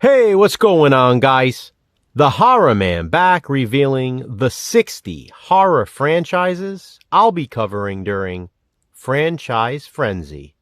Hey, what's going on, guys? The Horror Man back revealing the 60 horror franchises I'll be covering during Franchise Frenzy.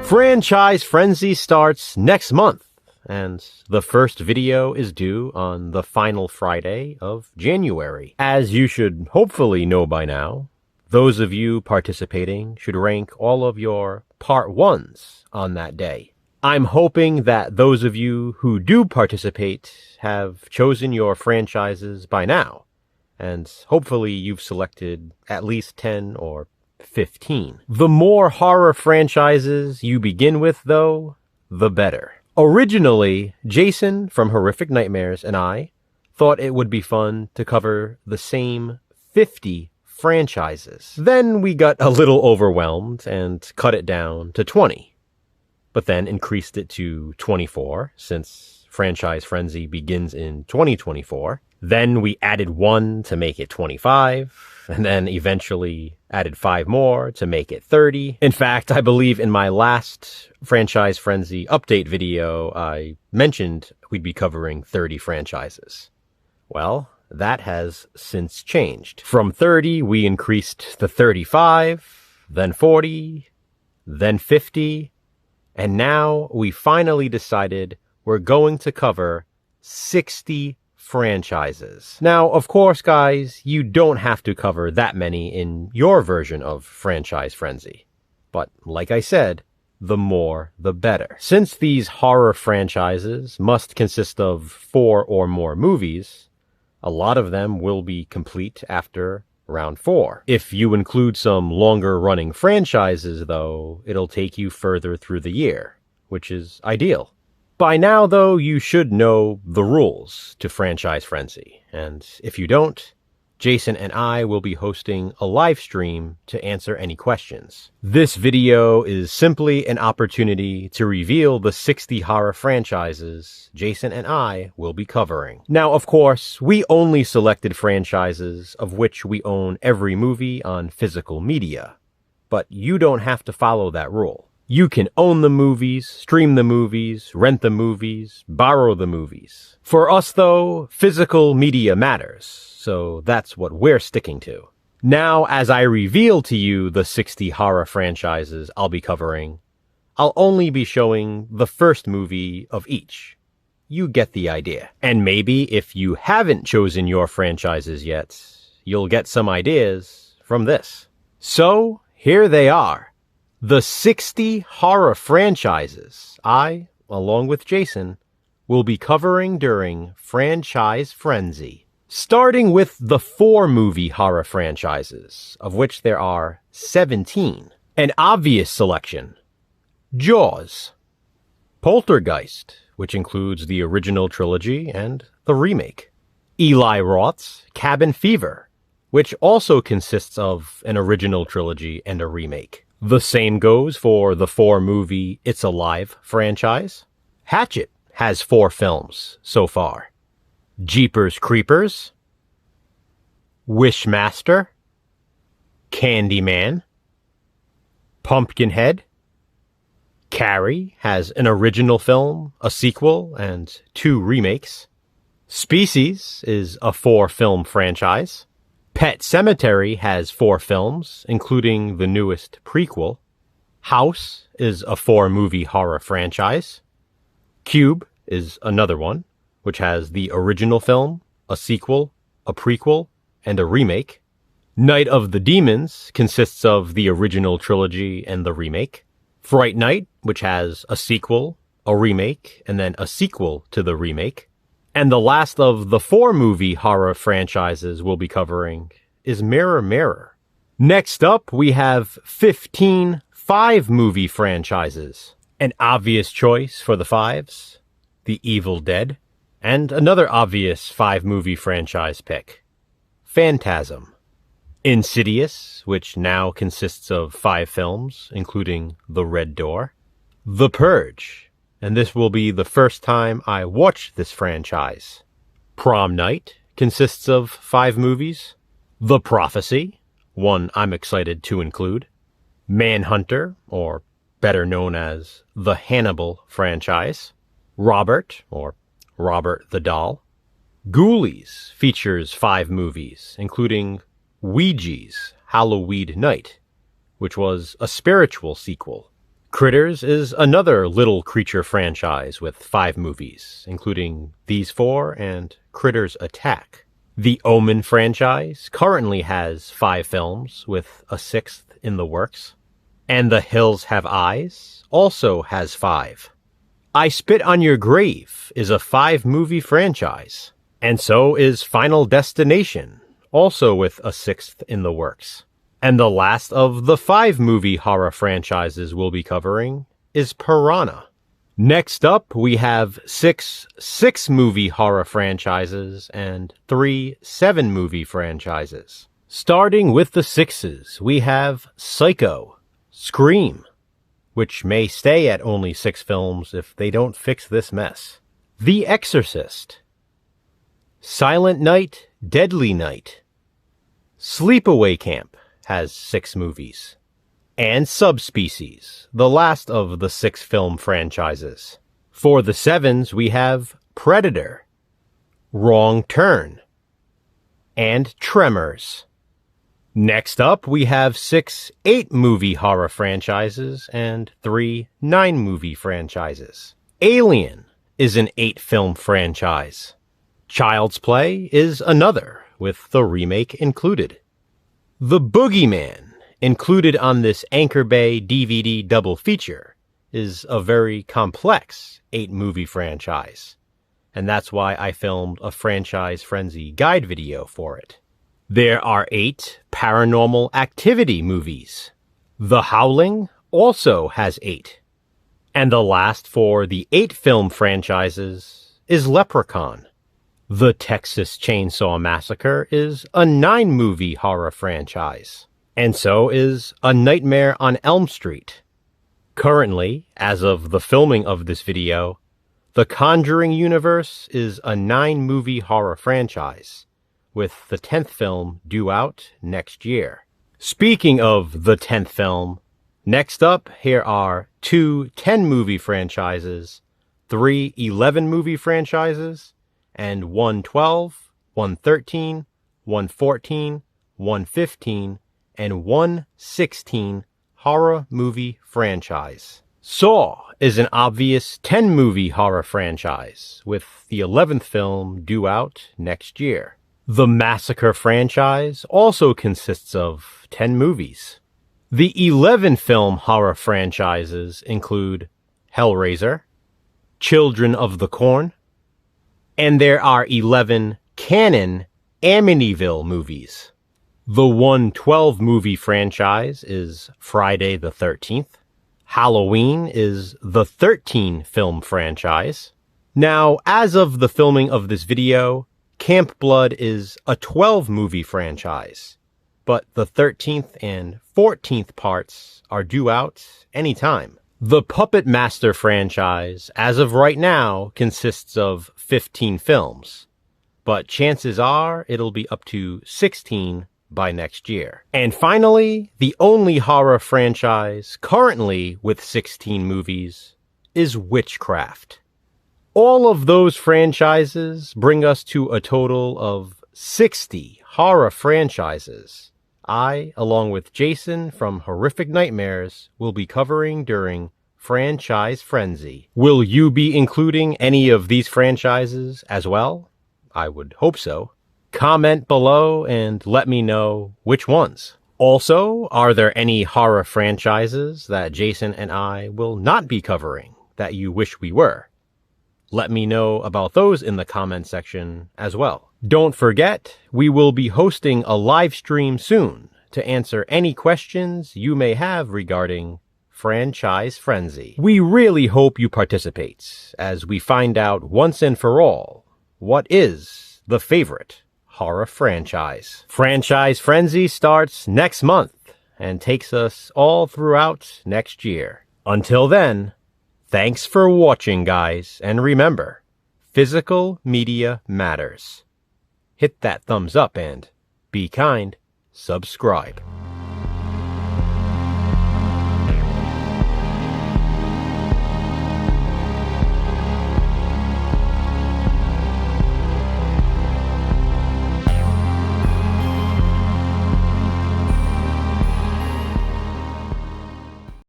Franchise Frenzy starts next month, and the first video is due on the final Friday of January. As you should hopefully know by now, those of you participating should rank all of your Part 1s on that day. I'm hoping that those of you who do participate have chosen your franchises by now, and hopefully you've selected at least 10 or 15. The more horror franchises you begin with, though, the better. Originally, Jason from Horrific Nightmares and I thought it would be fun to cover the same 50 franchises. Then we got a little overwhelmed and cut it down to 20, but then increased it to 24 since Franchise Frenzy begins in 2024. Then we added 1 to make it 25, and then eventually added 5 more to make it 30. In fact, I believe in my last Franchise Frenzy update video, I mentioned we'd be covering 30 franchises. Well, that has since changed. From 30, we increased to 35, then 40, then 50, and now we finally decided we're going to cover 60 franchises. Now, of course, guys, you don't have to cover that many in your version of Franchise Frenzy. But like I said, the more the better. Since these horror franchises must consist of 4 or more movies, a lot of them will be complete after round 4. If you include some longer running franchises, though, it'll take you further through the year, which is ideal. By now, though, you should know the rules to Franchise Frenzy, and if you don't, Jason and I will be hosting a live stream to answer any questions. This video is simply an opportunity to reveal the 60 horror franchises Jason and I will be covering. Now, of course, we only selected franchises of which we own every movie on physical media, but you don't have to follow that rule. You can own the movies, stream the movies, rent the movies, borrow the movies. For us, though, physical media matters, so that's what we're sticking to. Now, as I reveal to you the 60 horror franchises I'll be covering, I'll only be showing the first movie of each. You get the idea. And maybe if you haven't chosen your franchises yet, you'll get some ideas from this. So, here they are. The 60 horror franchises I, along with Jason, will be covering during Franchise Frenzy. Starting with the 4 movie horror franchises, of which there are 17. An obvious selection: Jaws, Poltergeist, which includes the original trilogy and the remake, Eli Roth's Cabin Fever, which also consists of an original trilogy and a remake. The same goes for the 4-movie It's Alive franchise. Hatchet has 4 films so far. Jeepers Creepers, Wishmaster, Candyman, Pumpkinhead. Carrie has an original film, a sequel, and 2 remakes. Species is a 4-film franchise. Pet Sematary has 4 films, including the newest prequel. House is a 4-movie horror franchise. Cube is another one, which has the original film, a sequel, a prequel, and a remake. Night of the Demons consists of the original trilogy and the remake. Fright Night, which has a sequel, a remake, and then a sequel to the remake. And the last of the 4-movie horror franchises we'll be covering is Mirror Mirror. Next up, we have 15 5-movie franchises. An obvious choice for the 5s, The Evil Dead, and another obvious 5-movie franchise pick, Phantasm. Insidious, which now consists of 5 films, including The Red Door. The Purge, and this will be the first time I watch this franchise. Prom Night consists of 5 movies. The Prophecy, one I'm excited to include. Manhunter, or better known as the Hannibal franchise. Robert, or Robert the Doll. Ghoulies features 5 movies, including Ouija's Halloween Night, which was a spiritual sequel. Critters is another little creature franchise with 5 movies, including these 4 and Critters Attack. The Omen franchise currently has 5 films, with a 6th in the works. And The Hills Have Eyes also has 5. I Spit on Your Grave is a 5-movie franchise. And so is Final Destination, also with a 6th in the works. And the last of the 5-movie horror franchises we'll be covering is Piranha. Next up, we have 6 6-movie horror franchises and 3 7-movie franchises. Starting with the 6s, we have Psycho, Scream, which may stay at only 6 films if they don't fix this mess. The Exorcist, Silent Night, Deadly Night. Sleepaway Camp has 6 movies. And Subspecies, the last of the 6 film franchises. For the 7s, we have Predator, Wrong Turn, and Tremors. Next up, we have 6 8-movie horror franchises and 3 9-movie franchises. Alien is an 8-film franchise. Child's Play is another, with the remake included. The Boogeyman, included on this Anchor Bay DVD double feature, is a very complex 8-movie franchise, and that's why I filmed a Franchise Frenzy guide video for it. There are 8 Paranormal Activity movies. The Howling also has 8. And the last for the 8-film franchises is Leprechaun. The Texas Chainsaw Massacre is a 9-movie horror franchise, and so is A Nightmare on Elm Street. Currently, as of the filming of this video, the Conjuring universe is a 9-movie horror franchise, with the 10th film due out next year. Speaking of the 10th film, next up here are 2 10-movie franchises, 3 11-movie franchises, and 1 12, 1 13, 1 14, 1 15, and 1 16 horror movie franchise. Saw is an obvious 10-movie horror franchise, with the 11th film due out next year. The Massacre franchise also consists of 10 movies. The 11-film horror franchises include Hellraiser, Children of the Corn, and there are 11 canon Amityville movies. The 1 12-movie franchise is Friday the 13th. Halloween is the 13-film franchise. Now, as of the filming of this video, Camp Blood is a 12-movie franchise, but the 13th and 14th parts are due out anytime. The Puppet Master franchise, as of right now, consists of 15 films, but chances are it'll be up to 16 by next year. And finally, the only horror franchise currently with 16 movies is Witchcraft. All of those franchises bring us to a total of 60 horror franchises I, along with Jason from Horrific Nightmares, will be covering during Franchise Frenzy. Will you be including any of these franchises as well? I would hope so. Comment below and let me know which ones. Also, are there any horror franchises that Jason and I will not be covering that you wish we were? Let me know about those in the comment section as well. Don't forget, we will be hosting a live stream soon to answer any questions you may have regarding Franchise Frenzy. We really hope you participate as we find out once and for all what is the favorite horror franchise. Franchise Frenzy starts next month and takes us all throughout next year. Until then, thanks for watching, guys, and remember, Physical media matters. Hit that thumbs up and, be kind, subscribe.